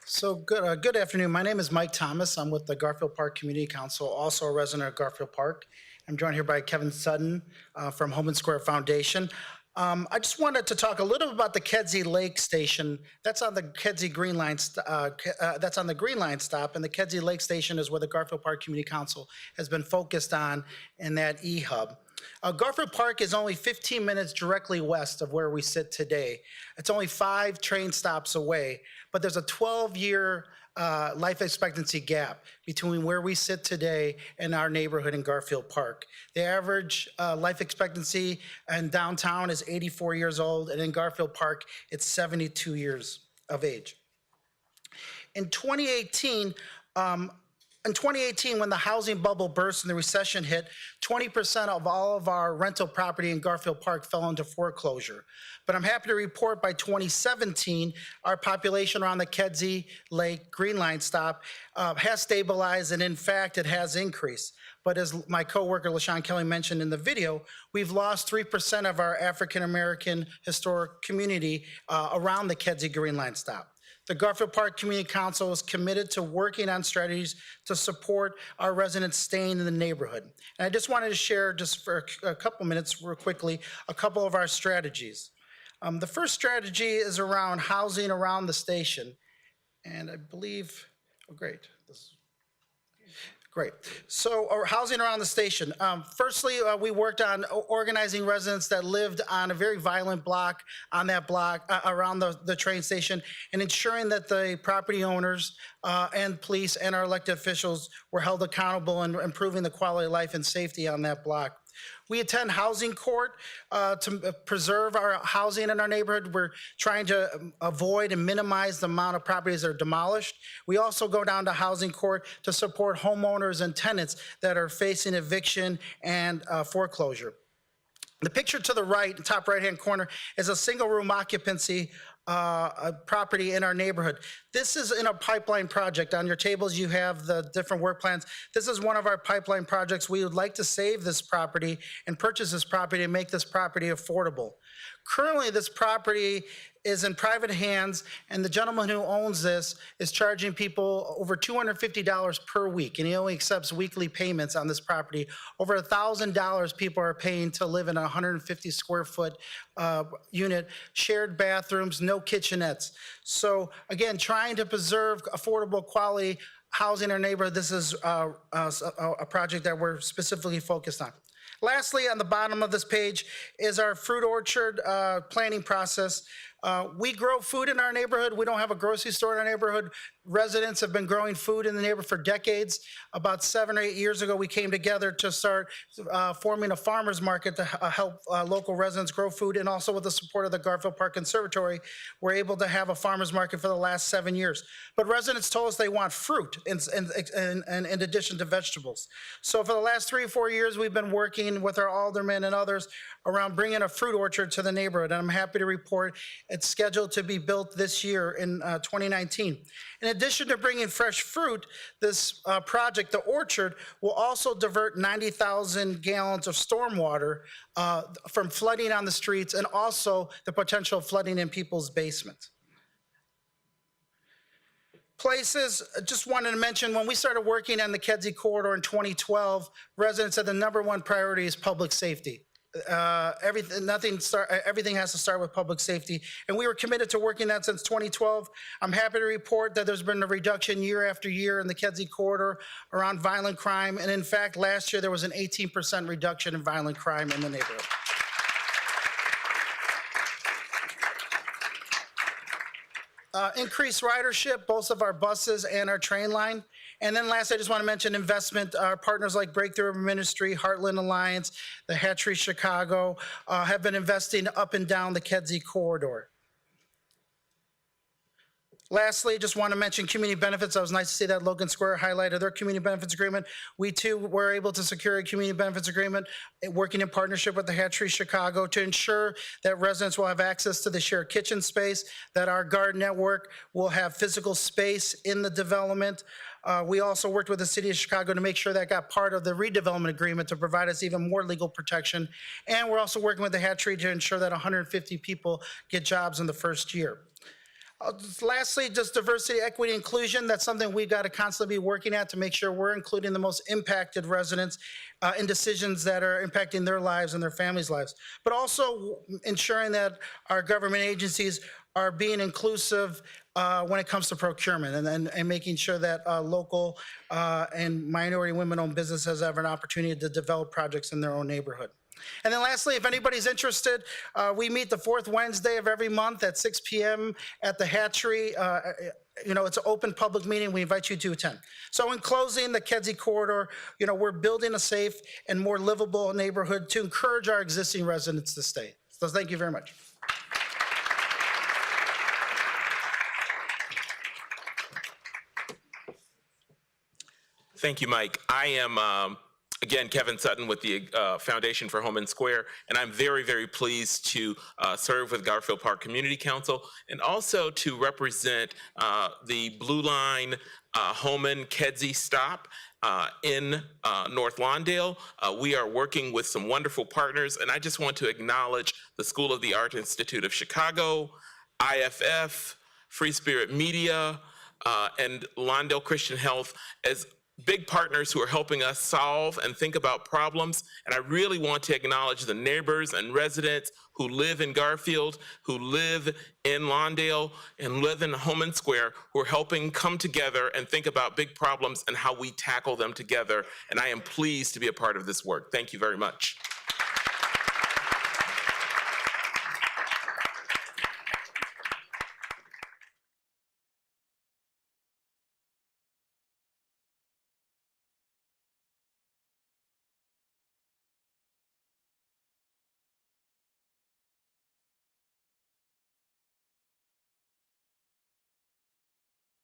Good afternoon. My name is Mike Tomas. I'm with the Garfield Park Community Council, also a resident of Garfield Park. I'm joined here by Kevin Sutton from Homan Square Foundation. I just wanted to talk a little bit about the Kedzie-Lake station. That's on the Kedzie Green Line. That's on the Green Line stop, and the Kedzie-Lake station is where the Garfield Park Community Council has been focused on in that e-hub. Garfield Park is only 15 minutes directly west of where we sit today. It's only 5 train stops away, but there's a 12-year life expectancy gap between where we sit today and our neighborhood in Garfield Park. The average life expectancy in downtown is 84 years old, and in Garfield Park, it's 72 years of age. In 2018, when the housing bubble burst and the recession hit, 20% of all of our rental property in Garfield Park fell into foreclosure. But I'm happy to report by 2017, our population around the Kedzie-Lake Green Line stop has stabilized, and in fact, it has increased. But as my coworker LaShawn Kelly mentioned in the video, we've lost 3% of our African-American historic community around the Kedzie Green Line stop. The Garfield Park Community Council is committed to working on strategies to support our residents staying in the neighborhood. And I just wanted to share, just for a couple minutes real quickly, a couple of our strategies. The first strategy is around housing around the station. And I believe, oh great. Great. So, housing around the station. Firstly, we worked on organizing residents that lived on a very violent block, on that block, around the train station, and ensuring that the property owners and police and our elected officials were held accountable in improving the quality of life and safety on that block. We attend housing court to preserve our housing in our neighborhood. We're trying to avoid and minimize the amount of properties that are demolished. We also go down to housing court to support homeowners and tenants that are facing eviction and foreclosure. The picture to the right, top right-hand corner, is a single-room occupancy property in our neighborhood. This is in a pipeline project. On your tables, you have the different work plans. This is one of our pipeline projects. We would like to save this property and purchase this property and make this property affordable. Currently, this property is in private hands, and the gentleman who owns this is charging people over $250 per week, and he only accepts weekly payments on this property. Over $1,000 people are paying to live in a 150 square foot unit, shared bathrooms, no kitchenettes. So again, trying to preserve affordable quality housing in our neighborhood, this is a project that we're specifically focused on. Lastly, on the bottom of this page is our fruit orchard planning process. We grow food in our neighborhood. We don't have a grocery store in our neighborhood. Residents have been growing food in the neighborhood for decades. About 7 or 8 years ago, we came together to start forming a farmer's market to help local residents grow food, and also with the support of the Garfield Park Conservatory, we're able to have a farmer's market for the last 7 years. But residents told us they want fruit in addition to vegetables. So for the last 3 or 4 years, we've been working with our aldermen and others around bringing a fruit orchard to the neighborhood, and I'm happy to report it's scheduled to be built this year in 2019. In addition to bringing fresh fruit, this project, the orchard, will also divert 90,000 gallons of stormwater from flooding on the streets, and also the potential flooding in people's basements. Places, just wanted to mention, when we started working on the Kedzie Corridor in 2012, residents said the #1 priority is public safety. Everything has to start with public safety, and we were committed to working that since 2012. I'm happy to report that there's been a reduction year after year in the Kedzie Corridor around violent crime, and in fact, last year there was an 18% reduction in violent crime in the neighborhood. Increased ridership, both of our buses and our train line. And then last, I just want to mention investment. Our partners like Breakthrough Urban Ministry, Heartland Alliance, the Hatchery Chicago have been investing up and down the Kedzie Corridor. Lastly, just want to mention community benefits. It was nice to see that Logan Square highlighted their community benefits agreement. We too were able to secure a community benefits agreement, working in partnership with the Hatchery Chicago to ensure that residents will have access to the shared kitchen space, that our guard network will have physical space in the development. We also worked with the city of Chicago to make sure that got part of the redevelopment agreement to provide us even more legal protection. And we're also working with the Hatchery to ensure that 150 people get jobs in the first year. Lastly, just diversity, equity, inclusion. That's something we got to constantly be working at to make sure we're including the most impacted residents in decisions that are impacting their lives and their families' lives. But also ensuring that our government agencies are being inclusive when it comes to procurement and making sure that local and minority women-owned businesses have an opportunity to develop projects in their own neighborhood. And then lastly, if anybody's interested, we meet the fourth Wednesday of every month at 6 p.m. at the Hatchery. It's an open public meeting. We invite you to attend. So in closing, the Kedzie Corridor, we're building a safe and more livable neighborhood to encourage our existing residents to stay. So thank you very much. Thank you, Mike. I am, again, Kevin Sutton with the Foundation for Homan Square, and I'm very, very pleased to serve with Garfield Park Community Council and also to represent the Blue Line Homan Kedzie stop in North Lawndale. We are working with some wonderful partners, and I just want to acknowledge the School of the Art Institute of Chicago, IFF, Free Spirit Media, and Lawndale Christian Health as big partners who are helping us solve and think about problems. And I really want to acknowledge the neighbors and residents who live in Garfield, who live in Lawndale, and live in Homan Square, who are helping come together and think about big problems and how we tackle them together. And I am pleased to be a part of this work. Thank you very much.